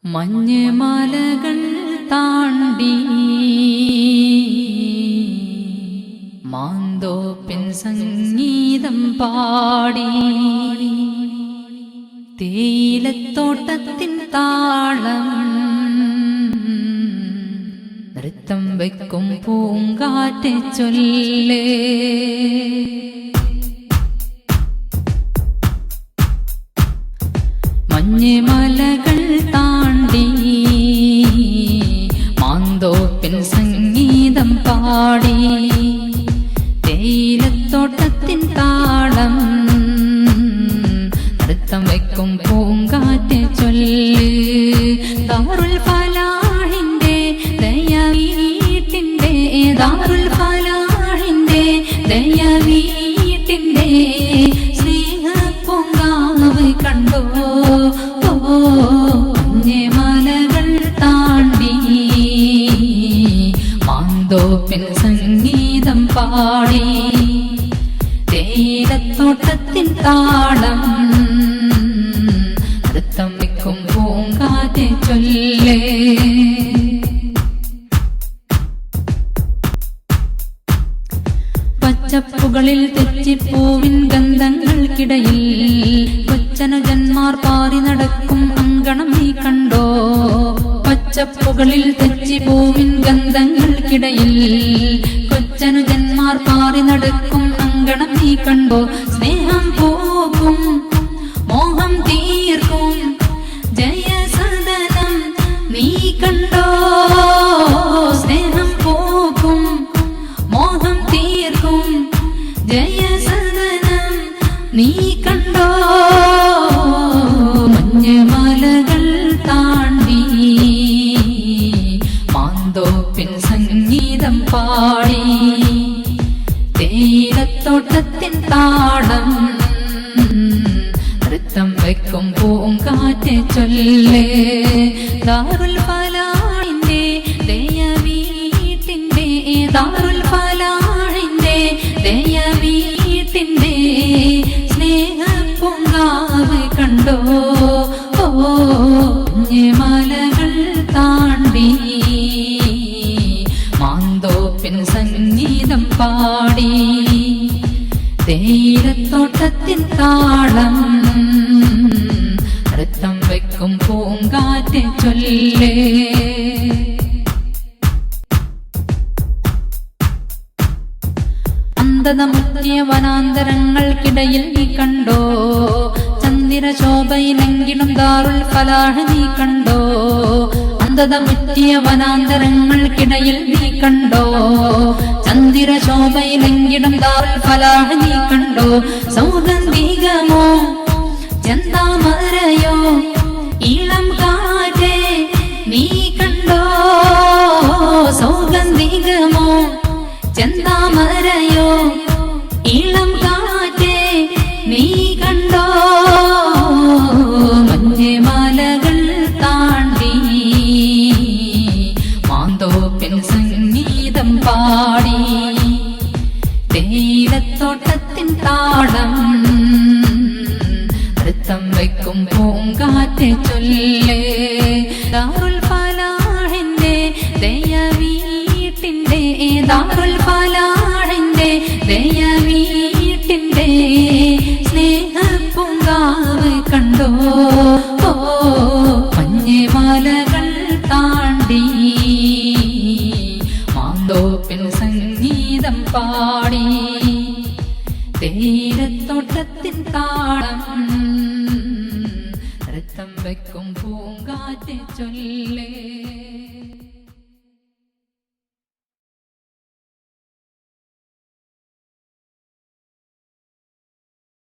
മഞ്ഞുമലകൾ താണ്ടി മാന്തോപ്പിൻ സംഗീതം പാടി തേയിലത്തോട്ടത്തിൻ താളം നൃത്തം വെക്കും പൂങ്കാറ്റെ ചൊല്ലേ മഞ്ഞുമലകൾ താണ്ടി മാന്തോപ്പിൻ സംഗീതം പാടി തേയിലത്തോട്ടത്തിൻ താളം നൃത്തം വെക്കും പൂങ്കാറ്റെ ചൊല്ല് ദാറുൽ ഫലാഹിന്റെ ദയവീട്ടിന്റെ ദാറുൽ ഫലാഹിന്റെ ദയവീട്ടിന്റെ സ്നേഹ പൂങ്കാവ് കണ്ടോ മഞ്ഞുമലകൾ താണ്ടി മാന്തോപ്പിൻ സംഗീതം പാടി തേയിലത്തോട്ടത്തിൻ താളം നൃത്തം വെക്കും പൂങ്കാറ്റെ ചൊല്ലേ പച്ചപ്പുകളിൽ തെച്ചിപ്പൂവിൻ ഗന്ധങ്ങൾക്കിടയിൽ കൊച്ചനുജന്മാർ പാറി നടക്കും അങ്കണം നീ കണ്ടോ പച്ചപ്പുകളിൽ തെച്ചിപ്പൂവിൻ ഗന്ധങ്ങൾക്കിടയിൽ കൊച്ചനുജന്മാർ പാറി നടക്കും അങ്കണം നീ കണ്ടോ സ്നേഹം പോക്കും മോഹം തീർക്കും ജയസദനം നീ കണ്ടോ സ്നേഹം പോക്കും മോഹം തീർക്കും ജയസദനം നീ കണ്ടോ മഞ്ഞുമലകൾ താണ്ടി മാന്തോപ്പിൻ സംഗീതം പാടി തേയിലത്തോട്ടത്തിൻ താളം നൃത്തം വെക്കും പൂങ്കാറ്റെ ചൊല്ലേ ദാറുൽ ഫലാഹിന്റെ ദയവീട്ടിന്റെ ദാറുൽ ഫലാഹിന്റെ ദയവീട്ടിന്റെ സ്നേഹ പൂങ്കാവ് കണ്ടോ മഞ്ഞുമലകൾ താണ്ടി മാന്തോപ്പിൻ സംഗീതം പാടി തേയിലത്തോട്ടത്തിൻ താളം നൃത്തം വെക്കും പൂങ്കാറ്റെ ചൊല്ലേ അന്ധതമുറ്റിയ വനാന്തരങ്ങൾക്കിടയിൽ നീ കണ്ടോ ചന്ദ്രശോഭയിലെങ്കിലും ദാറുൽ ഫലാഹ് നീ കണ്ടോ അന്ധതമുറ്റിയ വനാന്തരങ്ങൾക്കിടയിൽ നീ കണ്ടോ ചന്ദ്രശോഭയിലെങ്കിലും ദാറുൽ ഫലാഹ് നീ കണ്ടോ സൗഗന്ധികമോ ചെന്താമരയോ ഇളം കാറ്റേ നീ കണ്ടോ സൗഗന്ധികമോ ചെന്താമരയോ ഇളം കാറ്റേ നീ കണ്ടോ മഞ്ഞുമലകൾ താണ്ടി മാന്തോപ്പിൻ സംഗീതം പാടി തേയിലത്തോട്ടത്തിൻ താളം നൃത്തം വെക്കും പൂങ്കാറ്റെ ചൊല്ലേ ദാറുൽ ഫലാഹിന്റെ ദയവീട്ടിന്റെ ദാറുൽ ഫലാഹിന്റെ ദയവീട്ടിന്റെ സ്നേഹ പൂങ്കാവ് കണ്ടോ മഞ്ഞുമലകൾ താണ്ടി മാന്തോപ്പിൻ സംഗീതം പാടി തേയിലത്തോട്ടത്തിൻ താളം നൃത്തം വെക്കും പൂങ്കാറ്റെ ചൊല്ലേ